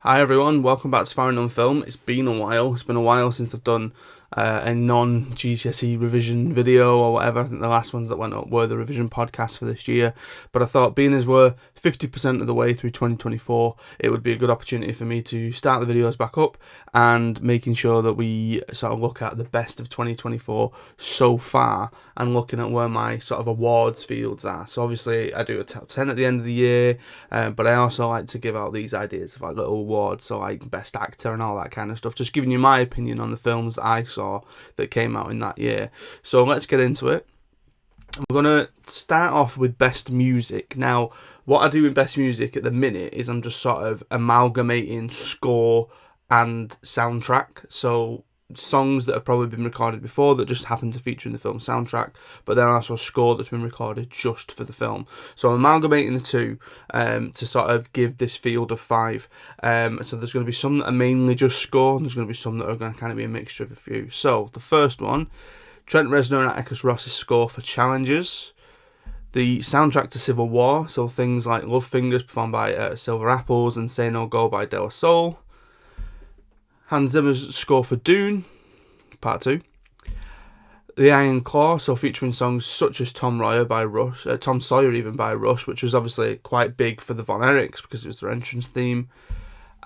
Hi everyone, welcome back to Farrand on Film. It's been a while. It's been a while since I've done a non-GCSE revision video or whatever. I think the last ones that went up were the revision podcasts for this year. But I thought, being as we're 50% of the way through 2024, it would be a good opportunity for me to start the videos back up and making sure that we sort of look at the best of 2024 so far and looking at where my sort of awards fields are. So obviously I do a top 10 at the end of the year, but I also like to give out these ideas of like little awards, so like best actor and all that kind of stuff, just giving you my opinion on the films that I saw that came out in that year. So let's get into it. We're going to start off with best music. Now, what I do in best music at the minute is I'm just sort of amalgamating score and soundtrack. So songs that have probably been recorded before that just happen to feature in the film soundtrack, but then also a score that's been recorded just for the film. So I'm amalgamating the two to sort of give this field of 5. So there's going to be some that are mainly just score, and there's going to be some that are going to kind of be a mixture of a few. So the first one, Trent Reznor and Atticus Ross's score for Challenges. The soundtrack to Civil War, so things like Love Fingers performed by Silver Apples and Say No Go by De La Soul. Hans Zimmer's score for Dune, Part 2. The Iron Claw, so featuring songs such as Tom Sawyer even by Rush, which was obviously quite big for the Von Erichs because it was their entrance theme.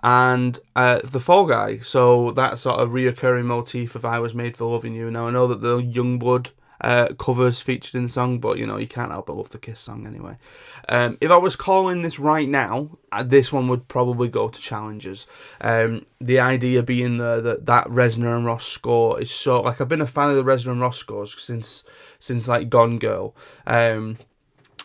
And The Fall Guy, so that sort of reoccurring motif of I Was Made for Loving You. Now I know that the Youngblood covers featured in the song, but you know, you can't help but love the Kiss song anyway. If I was calling this right now, this one would probably go to Challenges. The idea being that Reznor and Ross score is so, like, I've been a fan of the Reznor and Ross scores since like Gone Girl, and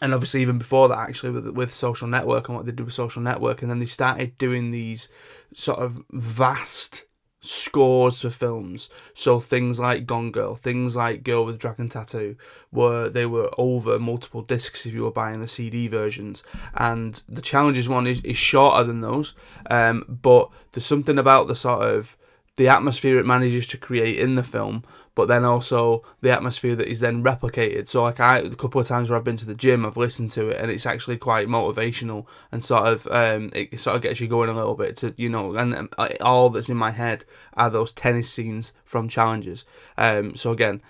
obviously even before that, actually, with Social Network and what they did with Social Network, and then they started doing these sort of vast scores for films. So things like Gone Girl, things like Girl with a Dragon Tattoo, they were over multiple discs if you were buying the CD versions. And the Challenges one is shorter than those, but there's something about the sort of the atmosphere it manages to create in the film, but then also the atmosphere that is then replicated. So like a couple of times where I've been to the gym, I've listened to it, and it's actually quite motivational and sort of it sort of gets you going a little bit to, you know, and all that's in my head are those tennis scenes from Challenges. So again,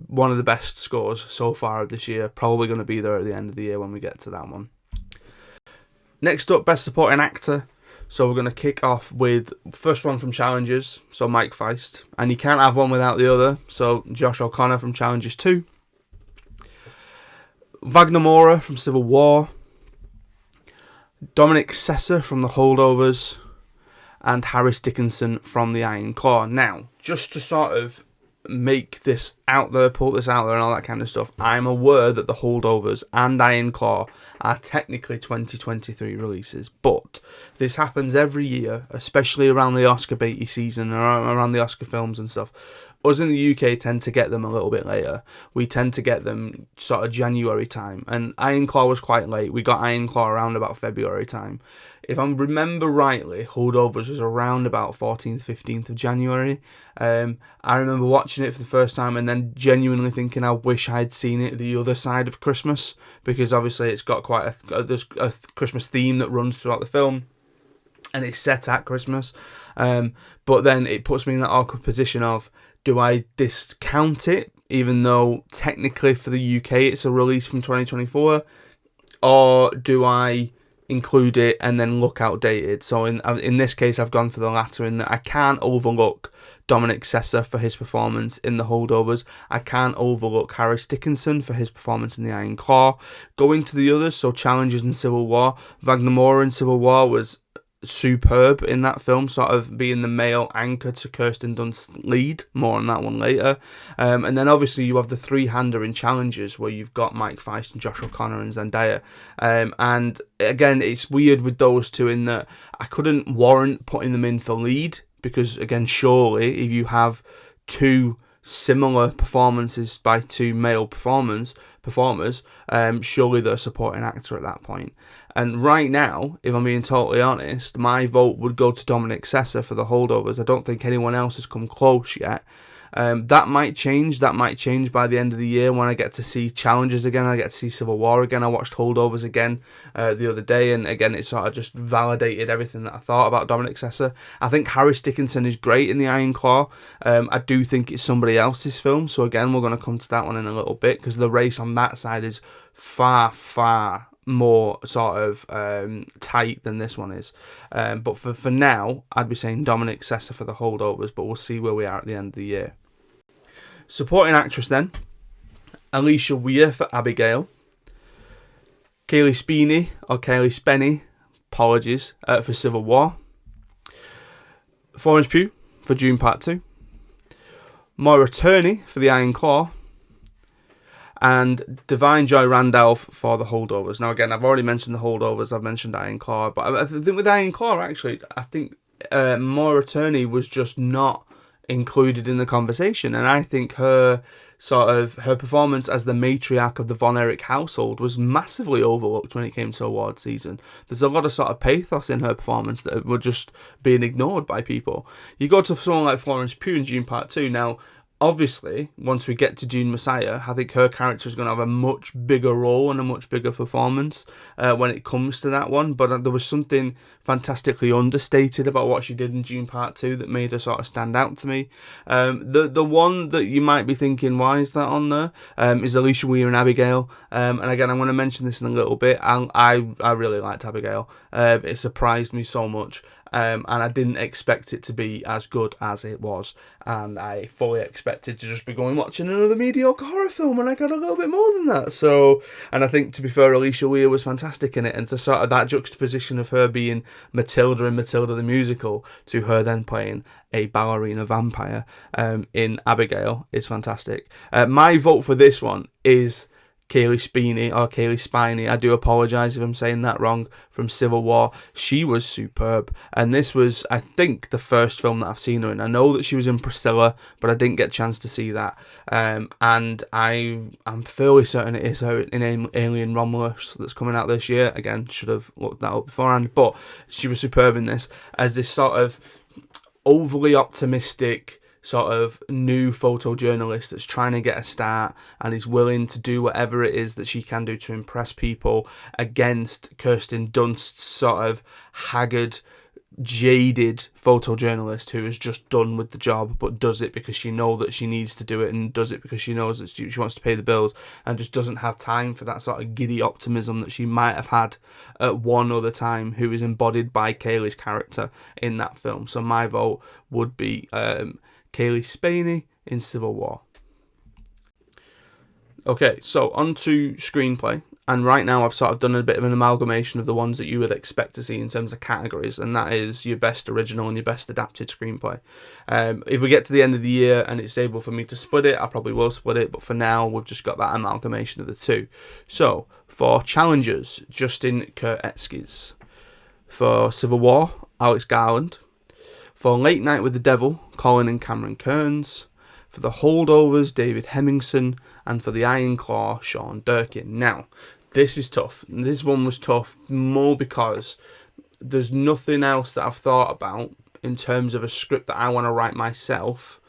one of the best scores so far of this year, probably going to be there at the end of the year when we get to that one. Next up, best supporting actor. So we're going to kick off with first one from Challenges, so Mike Feist. And you can't have one without the other, so Josh O'Connor from Challenges 2. Wagner Moura from Civil War. Dominic Sessa from The Holdovers. And Harris Dickinson from The Iron Claw. Now, just to sort of make this out there, pull this out there and all that kind of stuff, I'm aware that The Holdovers and Iron Claw are technically 2023 releases, but this happens every year, especially around the Oscar baity season or around the Oscar films and stuff. Us in the UK tend to get them a little bit later. We tend to get them sort of January time, and Iron Claw was quite late. We got Iron Claw around about February time. If I remember rightly, Holdovers was around about 14th, 15th of January. I remember watching it for the first time and then genuinely thinking I wish I had seen it the other side of Christmas, because obviously it's got quite there's a Christmas theme that runs throughout the film, and it's set at Christmas. But then it puts me in that awkward position of, do I discount it, even though technically for the UK it's a release from 2024, or do I include it and then look outdated? So in this case, I've gone for the latter, in that I can't overlook Dominic Sessa for his performance in The Holdovers. I can't overlook Harris Dickinson for his performance in The Iron Claw. Going to the others, so Challenges and Civil War, Wagner Moura in Civil War was superb in that film, sort of being the male anchor to Kirsten Dunst's lead. More on that one later. And then obviously you have the three-hander in Challenges, where you've got Mike Feist and Josh O'Connor and Zendaya. And again, it's weird with those two in that I couldn't warrant putting them in for lead, because again, surely if you have two similar performances by two male performers, surely they're a supporting actor at that point. And right now, if I'm being totally honest, my vote would go to Dominic Sessa for The Holdovers. I don't think anyone else has come close yet. That might change. That might change by the end of the year when I get to see Challengers again. I get to see Civil War again. I watched Holdovers again the other day, and again it sort of just validated everything that I thought about Dominic Sessa. I think Harris Dickinson is great in The Iron Claw. I do think it's somebody else's film, so again we're going to come to that one in a little bit, because the race on that side is far more sort of tight than this one is. But for now, I'd be saying Dominic Sessa for The Holdovers, but we'll see where we are at the end of the year. Supporting actress then, Alicia Weir for Abigail, Kaylee Spiney, or Kaylee Spenny, apologies, for Civil War, Florence Pugh for Dune Part 2, Moira Turney for The Iron Claw, and Divine Joy Randolph for The Holdovers. Now again, I've already mentioned The Holdovers, I've mentioned Iron Claw, but I think with Iron Claw, actually, I think Moira Turney was just not included in the conversation, and I think her performance as the matriarch of the Von Erich household was massively overlooked when it came to award season. There's a lot of sort of pathos in her performance that were just being ignored by people. You go to someone like Florence Pugh in Dune Part 2, now obviously, once we get to Dune Messiah, I think her character is going to have a much bigger role and a much bigger performance when it comes to that one. But there was something fantastically understated about what she did in Dune Part 2 that made her sort of stand out to me. The one that you might be thinking, why is that on there, is Alicia Weir and Abigail. And again, I'm going to mention this in a little bit. I really liked Abigail. It surprised me so much. And I didn't expect it to be as good as it was, and I fully expected to just be going watching another mediocre horror film, and I got a little bit more than that. So, and I think, to be fair, Alicia Weir was fantastic in it, and to sort of that juxtaposition of her being Matilda in Matilda the musical to her then playing a ballerina vampire in Abigail is fantastic. My vote for this one is Kaylee Spiney, I do apologise if I'm saying that wrong, from Civil War. She was superb, and this was, I think, the first film that I've seen her in. I know that she was in Priscilla, but I didn't get a chance to see that, and I'm fairly certain it is her in Alien Romulus that's coming out this year. Again, should have looked that up beforehand, but she was superb in this, as this sort of overly optimistic sort of new photojournalist that's trying to get a start and is willing to do whatever it is that she can do to impress people, against Kirsten Dunst's sort of haggard, jaded photojournalist who is just done with the job, but does it because she knows that she needs to do it, and does it because she knows that she wants to pay the bills, and just doesn't have time for that sort of giddy optimism that she might have had at one other time, who is embodied by Kaylee's character in that film. So my vote would be Kaylee Spiney in Civil War. Okay, so on to screenplay, and right now I've sort of done a bit of an amalgamation of the ones that you would expect to see in terms of categories, and that is your best original and your best adapted screenplay. If we get to the end of the year and it's able for me to split it, I probably will split it, but for now we've just got that amalgamation of the two. So, for challengers, Justin Kuretsky. For Civil War, Alex Garland. For Late Night with the Devil, Colin and Cameron Kearns. For The Holdovers, David Hemmingson. And for The Iron Claw, Sean Durkin. Now, this is tough. This one was tough more because there's nothing else that I've thought about in terms of a script that I want to write myself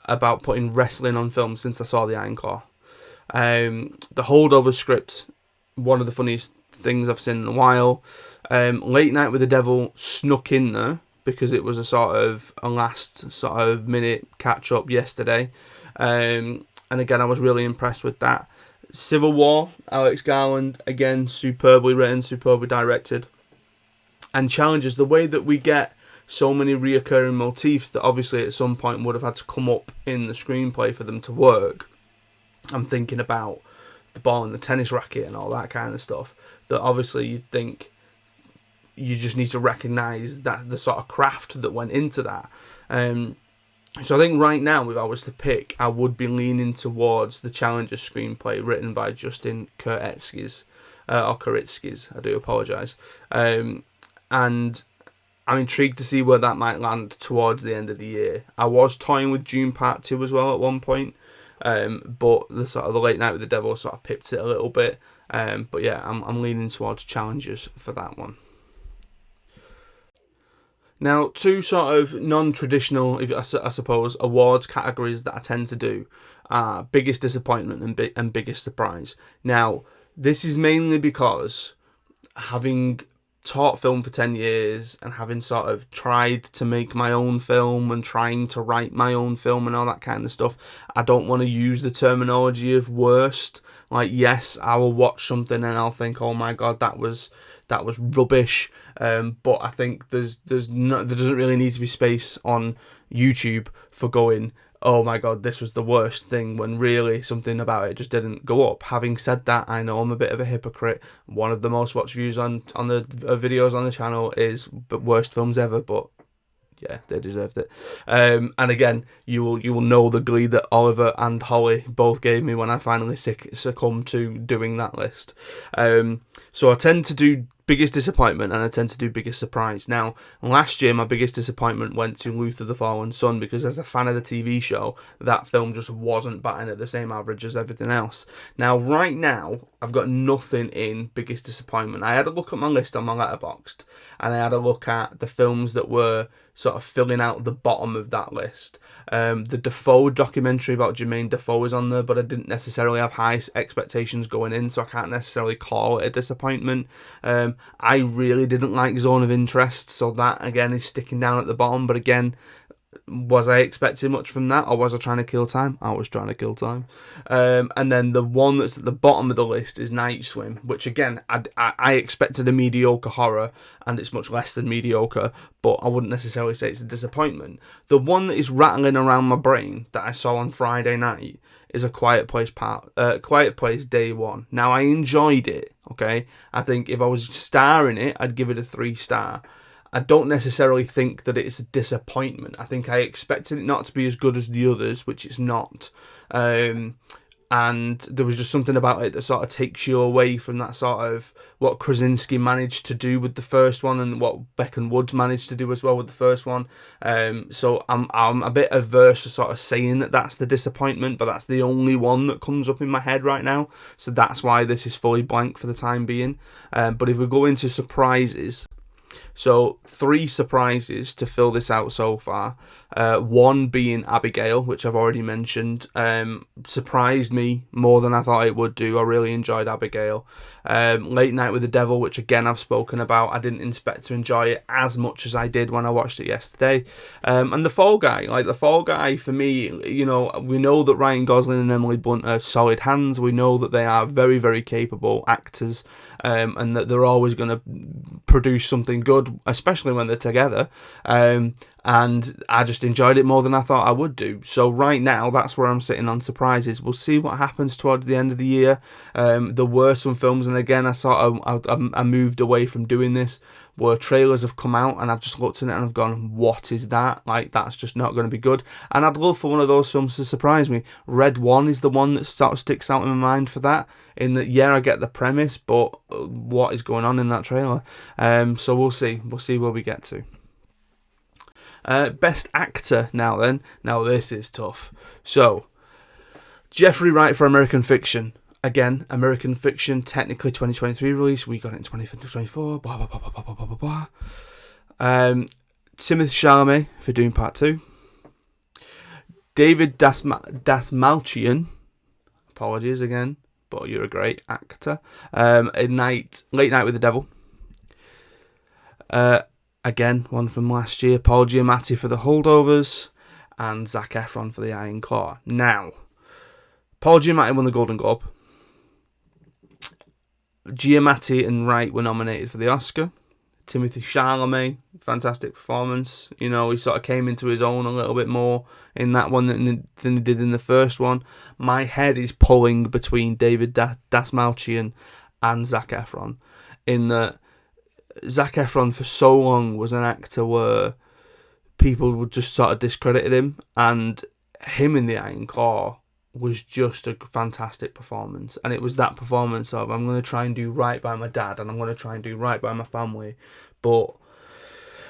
about putting wrestling on film since I saw The Iron Claw. The Holdovers script, one of the funniest things I've seen in a while. Late Night with the Devil snuck in there because it was a last sort of minute catch up yesterday, and again I was really impressed with that. Civil War, Alex Garland, again superbly written, superbly directed, and challenges the way that we get so many reoccurring motifs that obviously at some point would have had to come up in the screenplay for them to work. I'm thinking about the ball and the tennis racket and all that kind of stuff that obviously you'd think you just need to recognise that the sort of craft that went into that. So I think right now, if I was to pick, I would be leaning towards the Challenger screenplay written by Justin Kuretsky, or Kuritsky, I do apologise. And I'm intrigued to see where that might land towards the end of the year. I was toying with Dune Part 2 as well at one point, but the sort of the Late Night with the Devil sort of pipped it a little bit. But yeah, I'm leaning towards Challengers for that one. Now, two sort of non-traditional, I suppose, awards categories that I tend to do are biggest disappointment and biggest surprise. Now, this is mainly because having taught film for 10 years and having sort of tried to make my own film and trying to write my own film and all that kind of stuff, I don't want to use the terminology of worst. Like, yes, I will watch something and I'll think, oh my god, that was rubbish. But I think there doesn't really need to be space on YouTube for going, oh my god, this was the worst thing, when really something about it just didn't go up. Having said that, I know I'm a bit of a hypocrite. One of the most watched views on the videos on the channel is worst films ever, but yeah, they deserved it. And again, you will know the glee that Oliver and Holly both gave me when I finally succumbed to doing that list. So I tend to do biggest disappointment and I tend to do biggest surprise. Now, last year my biggest disappointment went to Luther the Fallen Son, because as a fan of the TV show, that film just wasn't batting at the same average as everything else. Now, right now, I've got nothing in biggest disappointment. I had a look at my list on my Letterboxd, and I had a look at the films that were sort of filling out the bottom of that list. The Defoe documentary about Jermaine Defoe is on there, but I didn't necessarily have high expectations going in, so I can't necessarily call it a disappointment. I really didn't like Zone of Interest, so that again is sticking down at the bottom. But again, was I expecting much from that, or was I trying to kill time? I was trying to kill time. And then the one that's at the bottom of the list is Night Swim, which again, I expected a mediocre horror, and it's much less than mediocre, but I wouldn't necessarily say it's a disappointment. The one that is rattling around my brain that I saw on Friday night is A Quiet Place Quiet Place Day 1. Now, I enjoyed it, okay? I think if I was starring it, I'd give it a 3-star. I don't necessarily think that it's a disappointment. I think I expected it not to be as good as the others, which it's not. And there was just something about it that sort of takes you away from that sort of what Krasinski managed to do with the first one, and what Beck and Woods managed to do as well with the first one. So I'm a bit averse to sort of saying that that's the disappointment, but that's the only one that comes up in my head right now. So that's why this is fully blank for the time being. But if we go into surprises, so 3 surprises to fill this out so far. One being Abigail, which I've already mentioned. Surprised me more than I thought it would do. I really enjoyed Abigail. Late Night with the Devil, which again I've spoken about. I didn't expect to enjoy it as much as I did when I watched it yesterday. And The Fall Guy. Like, The Fall Guy, for me, you know, we know that Ryan Gosling and Emily Blunt are solid hands. We know that they are very, very capable actors, and that they're always going to produce something good, especially when they're together. And I just enjoyed it more than I thought I would do. So right now, that's where I'm sitting on surprises. We'll see what happens towards the end of the year. There were some films, and again, I moved away from doing this, where trailers have come out and I've just looked at it and I've gone, what is that? Like, that's just not going to be good. And I'd love for one of those films to surprise me. Red One is the one that sort of sticks out in my mind for that, in that, yeah, I get the premise, but what is going on in that trailer? So we'll see where we get to. Best Actor now then. Now this is tough. So, Jeffrey Wright for American Fiction. Again, American Fiction, technically 2023 release. We got it in 2024. Blah, blah, blah, blah, blah, blah, blah, blah. Timothée Chalamet for Dune Part 2. David Dasmalchian. Apologies again, but you're a great actor. Late Night with the Devil. Again, one from last year. Paul Giamatti for The Holdovers. And Zac Efron for The Iron Claw. Now, Paul Giamatti won the Golden Globe. Giamatti and Wright were nominated for the Oscar. Timothée Chalamet, fantastic performance. You know, he sort of came into his own a little bit more in that one than he did in the first one. My head is pulling between David Dasmalchian and Zac Efron, in that Zac Efron for so long was an actor where people would just sort of discredited him, and him in The Iron Claw was just a fantastic performance. And it was that performance of, I'm going to try and do right by my dad, and I'm going to try and do right by my family, but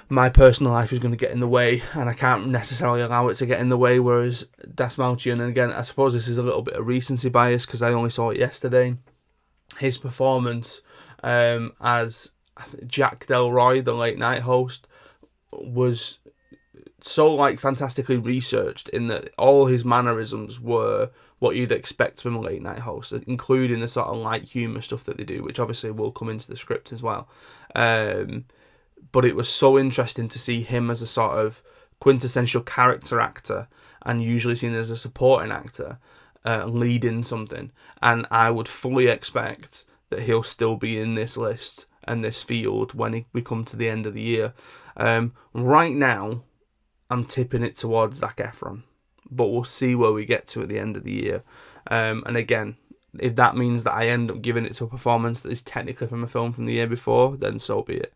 my personal life is going to get in the way, and I can't necessarily allow it to get in the way. Whereas Dasmalchian, and again, I suppose this is a little bit of recency bias because I only saw it yesterday, his performance as Jack Delroy, the late night host, was so like fantastically researched in that all his mannerisms were what you'd expect from a late night host, including the sort of light humour stuff that they do, which obviously will come into the script as well. But it was so interesting to see him as a sort of quintessential character actor and usually seen as a supporting actor leading something. And I would fully expect that he'll still be in this list and this field when we come to the end of the year. Right now, I'm tipping it towards Zac Efron, but we'll see where we get to at the end of the year. And again, if that means that I end up giving it to a performance that is technically from a film from the year before, then so be it.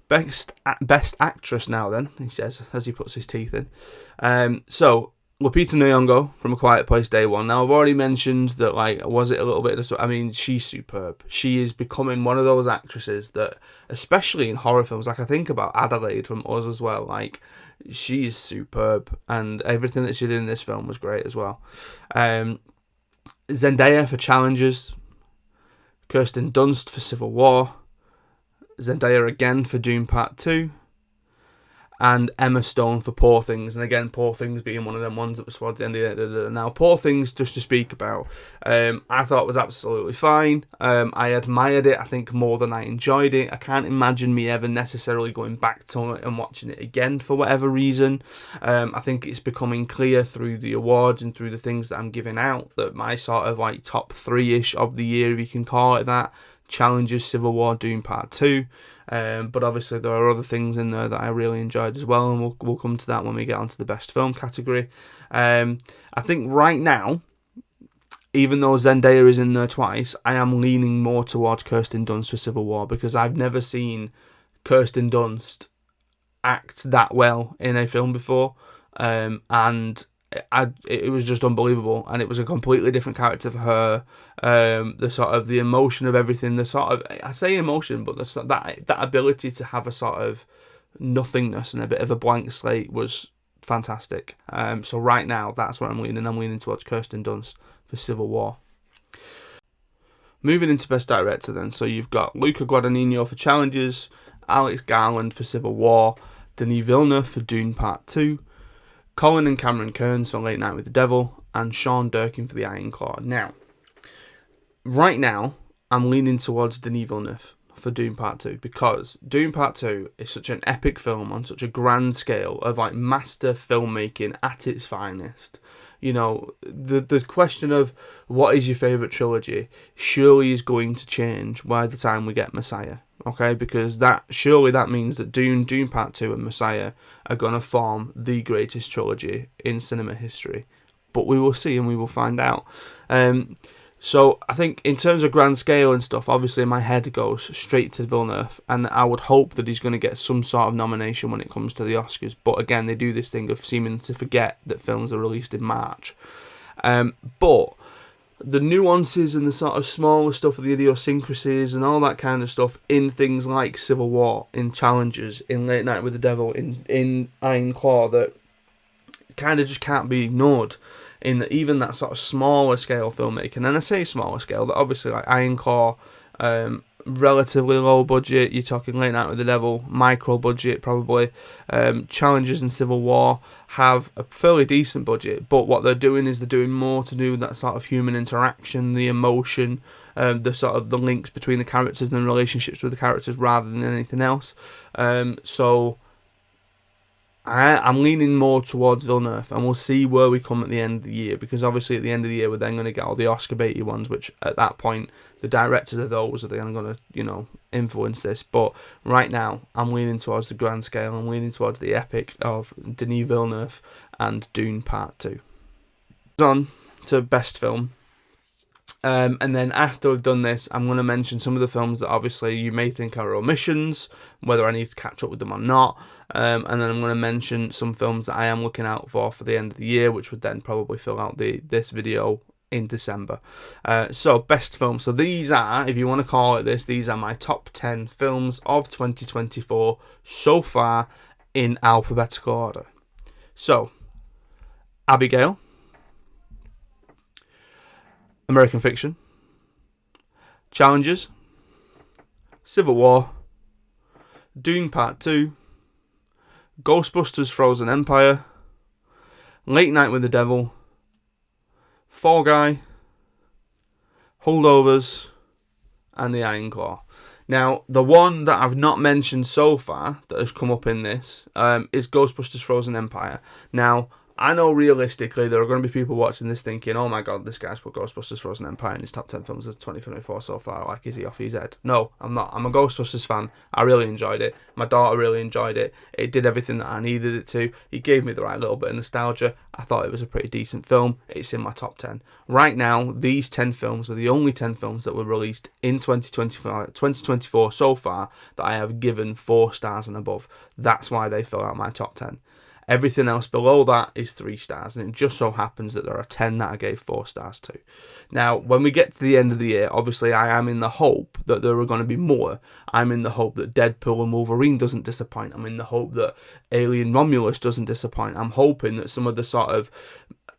Best actress now then, he says, as he puts his teeth in. So, Lupita Nyong'o from A Quiet Place Day One. Now, I've already mentioned that, like, was it a little bit... I mean, she's superb. She is becoming one of those actresses that, especially in horror films, like I think about Adelaide from Us as well, like, she's superb, and everything that she did in this film was great as well. Zendaya for Challengers, Kirsten Dunst for Civil War, Zendaya again for Dune Part 2, and Emma Stone for Poor Things. And again, Poor Things being one of them ones that was towards the end of the... Now, Poor Things, just to speak about, I thought was absolutely fine. I admired it, I think, more than I enjoyed it. I can't imagine me ever necessarily going back to it and watching it again for whatever reason. I think it's becoming clear through the awards and through the things that I'm giving out that my sort of like top 3-ish of the year, if you can call it that, Challengers, Civil War, Dune Part 2. But obviously there are other things in there that I really enjoyed as well, and we'll come to that when we get onto the best film category. I think right now, even though Zendaya is in there twice, I am leaning more towards Kirsten Dunst for Civil War, because I've never seen Kirsten Dunst act that well in a film before, and it was just unbelievable, and it was a completely different character for her. The sort of the emotion of everything, the sort of, I say emotion, but that ability to have a sort of nothingness and a bit of a blank slate was fantastic. So right now, that's where I'm leaning. I'm leaning towards Kirsten Dunst for Civil War. Moving into Best Director then, so you've got Luca Guadagnino for Challengers, Alex Garland for Civil War, Denis Villeneuve for Dune Part 2, Colin and Cameron Kearns for Late Night with the Devil, and Sean Durkin for The Iron Claw. Now, right now, I'm leaning towards Denis Villeneuve for Dune Part 2, because Dune Part 2 is such an epic film on such a grand scale of like master filmmaking at its finest. You know, the question of what is your favourite trilogy surely is going to change by the time we get Messiah. Okay, because that means that Dune Part 2 and Messiah are going to form the greatest trilogy in cinema history. But we will see and we will find out. So I think in terms of grand scale and stuff, obviously my head goes straight to Villeneuve, and I would hope that he's going to get some sort of nomination when it comes to the Oscars. But again, they do this thing of seeming to forget that films are released in March. But the nuances and the sort of smaller stuff of the idiosyncrasies and all that kind of stuff in things like Civil War, in Challengers, in Late Night with the Devil, in Iron Claw, that kind of just can't be ignored in even that sort of smaller scale filmmaking. And I say smaller scale, that obviously like Iron Claw, relatively low budget, you're talking Late Night with the Devil, micro budget probably. Challengers and Civil War have a fairly decent budget, but what they're doing is they're doing more to do with that sort of human interaction, the emotion, the sort of the links between the characters and the relationships with the characters rather than anything else. So I'm leaning more towards Villeneuve, and we'll see where we come at the end of the year, because obviously at the end of the year we're then going to get all the Oscar baity ones, which at that point the directors of those are then going to, influence this. But right now I'm leaning towards the grand scale. I'm leaning towards the epic of Denis Villeneuve and Dune Part 2. On to Best Film. And then after we've done this, I'm going to mention some of the films that obviously you may think are omissions, whether I need to catch up with them or not. And then I'm going to mention some films that I am looking out for the end of the year, which would then probably fill out this video in December. So best film. So these are, if you want to call it this, these are my top 10 films of 2024 so far in alphabetical order. So, Abigail, American Fiction, Challengers, Civil War, Dune Part 2, Ghostbusters Frozen Empire, Late Night with the Devil, Fall Guy, Holdovers, and The Iron Claw. Now, the one that I've not mentioned so far that has come up in this is Ghostbusters Frozen Empire. Now, I know realistically there are going to be people watching this thinking, oh my god, this guy's put Ghostbusters Frozen Empire in his top 10 films of 2024 so far. Like, is he off his head? No, I'm not. I'm a Ghostbusters fan. I really enjoyed it. My daughter really enjoyed it. It did everything that I needed it to. It gave me the right little bit of nostalgia. I thought it was a pretty decent film. It's in my top 10. Right now, these 10 films are the only 10 films that were released in 2024 so far that I have given 4 stars and above. That's why they fill out my top 10. Everything else below that is 3 stars, and it just so happens that there are 10 that I gave 4 stars to. Now, when we get to the end of the year, obviously I am in the hope that there are going to be more. I'm in the hope that Deadpool and Wolverine doesn't disappoint. I'm in the hope that Alien Romulus doesn't disappoint. I'm hoping that some of the sort of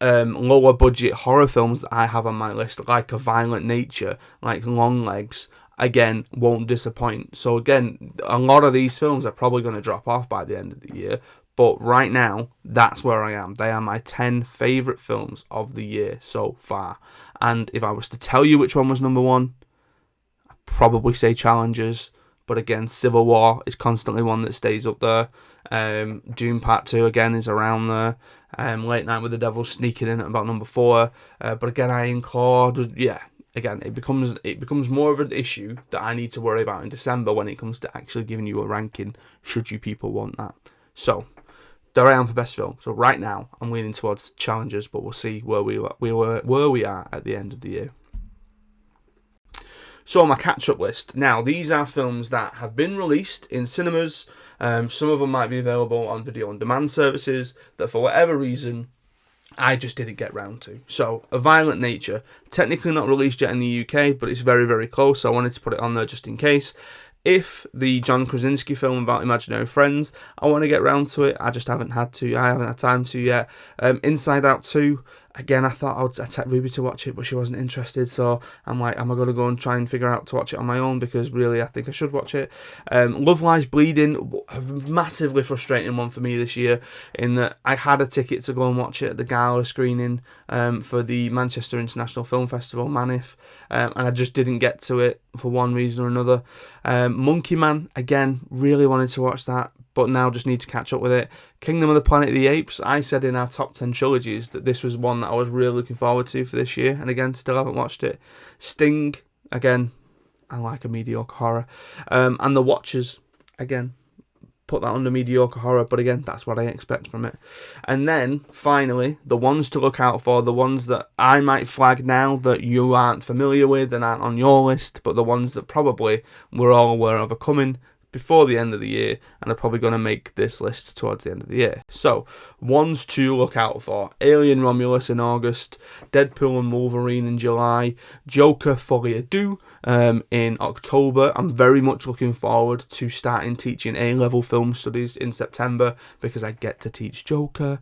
lower budget horror films that I have on my list, like A Violent Nature, like Longlegs, again, won't disappoint. So again, a lot of these films are probably going to drop off by the end of the year. But right now, that's where I am. They are my 10 favourite films of the year so far. And if I was to tell you which one was number 1, I'd probably say Challengers. But again, Civil War is constantly one that stays up there. Dune Part 2, again, is around there. Late Night with the Devil sneaking in at about number 4. But again, Iron Claw, again, it becomes more of an issue that I need to worry about in December when it comes to actually giving you a ranking, should you people want that. So, there I am for best film. So right now, I'm leaning towards Challengers, but we'll see where we are at the end of the year. So my catch-up list. Now, these are films that have been released in cinemas. Some of them might be available on video-on-demand services that, for whatever reason, I just didn't get round to. So, A Violent Nature, technically not released yet in the UK, but it's very, very close, so I wanted to put it on there just in case. If the John Krasinski film about imaginary friends, I want to get round to it. I just haven't had to. I haven't had time to yet. Inside Out 2, again, I thought I'd take Ruby to watch it, but she wasn't interested. So I'm like, am I going to go and try and figure out to watch it on my own? Because really, I think I should watch it. Love Lies Bleeding, a massively frustrating one for me this year, in that I had a ticket to go and watch it at the gala screening for the Manchester International Film Festival, MANIF, and I just didn't get to it for one reason or another. Monkey Man, again, really wanted to watch that, but now just need to catch up with it. Kingdom of the Planet of the Apes, I said in our top 10 trilogies that this was one that I was really looking forward to for this year, and again, still haven't watched it. Sting, again, I like a mediocre horror. And The Watchers, again, put that under mediocre horror, but again, that's what I expect from it. And then, finally, the ones to look out for, the ones that I might flag now that you aren't familiar with and aren't on your list, but the ones that probably we're all aware of are coming before the end of the year and are probably going to make this list towards the end of the year. So, ones to look out for: Alien Romulus in August, Deadpool and Wolverine in July, Joker Folie à Deux in October. I'm very much looking forward to starting teaching A-level film studies in September because I get to teach Joker.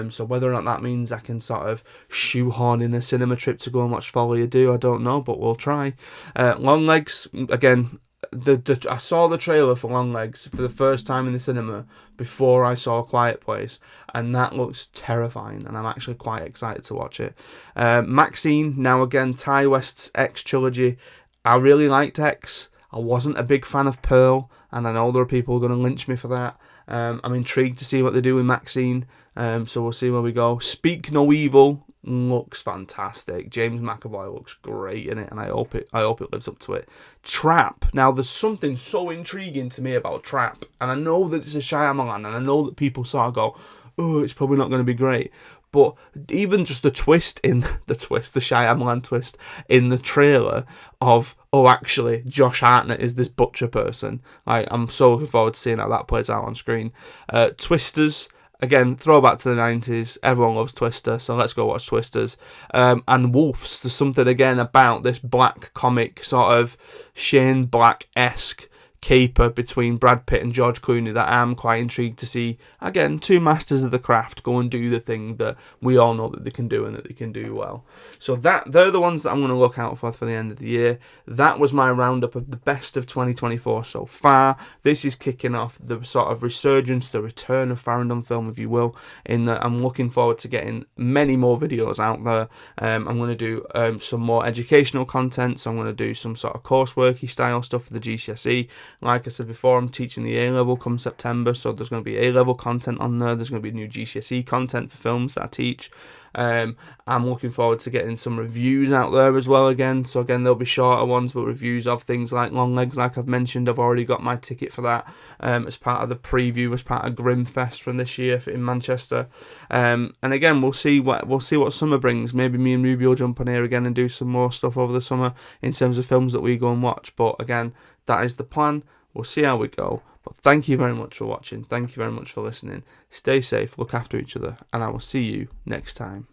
So whether or not that means I can sort of shoehorn in a cinema trip to go and watch Folie à Deux, I don't know, but we'll try. Longlegs, again, I saw the trailer for Longlegs for the first time in the cinema before I saw Quiet Place, and that looks terrifying, and I'm actually quite excited to watch it. Maxine, now again, Ty West's X trilogy. I really liked X. I wasn't a big fan of Pearl, and I know there are people who are going to lynch me for that. I'm intrigued to see what they do with Maxine, so we'll see where we go. Speak No Evil looks fantastic. James McAvoy looks great in it, and I hope it lives up to it. Trap. Now, there's something so intriguing to me about Trap, and I know that it's a Shyamalan, and I know that people sort of go, oh, it's probably not going to be great. But even just the Shyamalan twist in the trailer of, oh, actually, Josh Hartnett is this butcher person. I'm so looking forward to seeing how that plays out on screen. Twisters. Again, throwback to the 90s. Everyone loves Twister, so let's go watch Twisters. And Wolves. There's something, again, about this black comic, sort of Shane Black-esque caper between Brad Pitt and George Clooney that I'm quite intrigued to see. Again, two masters of the craft go and do the thing that we all know that they can do and that they can do well. So they're the ones that I'm going to look out for the end of the year. That was my roundup of the best of 2024 so far. This is kicking off the sort of resurgence, the return of Farrand on Film, if you will, in that I'm looking forward to getting many more videos out there. I'm going to do some more educational content, so I'm going to do some sort of courseworky style stuff for the GCSE. Like I said before, I'm teaching the A-level come September, so there's going to be A-level content on there. There's going to be new GCSE content for films that I teach. I'm looking forward to getting some reviews out there as well again. So again, there'll be shorter ones, but reviews of things like Longlegs, like I've mentioned. I've already got my ticket for that as part of the preview, as part of Grimfest from this year in Manchester. And again, we'll see what summer brings. Maybe me and Ruby will jump on here again and do some more stuff over the summer in terms of films that we go and watch. But again, that is the plan. We'll see how we go. But thank you very much for watching. Thank you very much for listening. Stay safe, look after each other, and I will see you next time.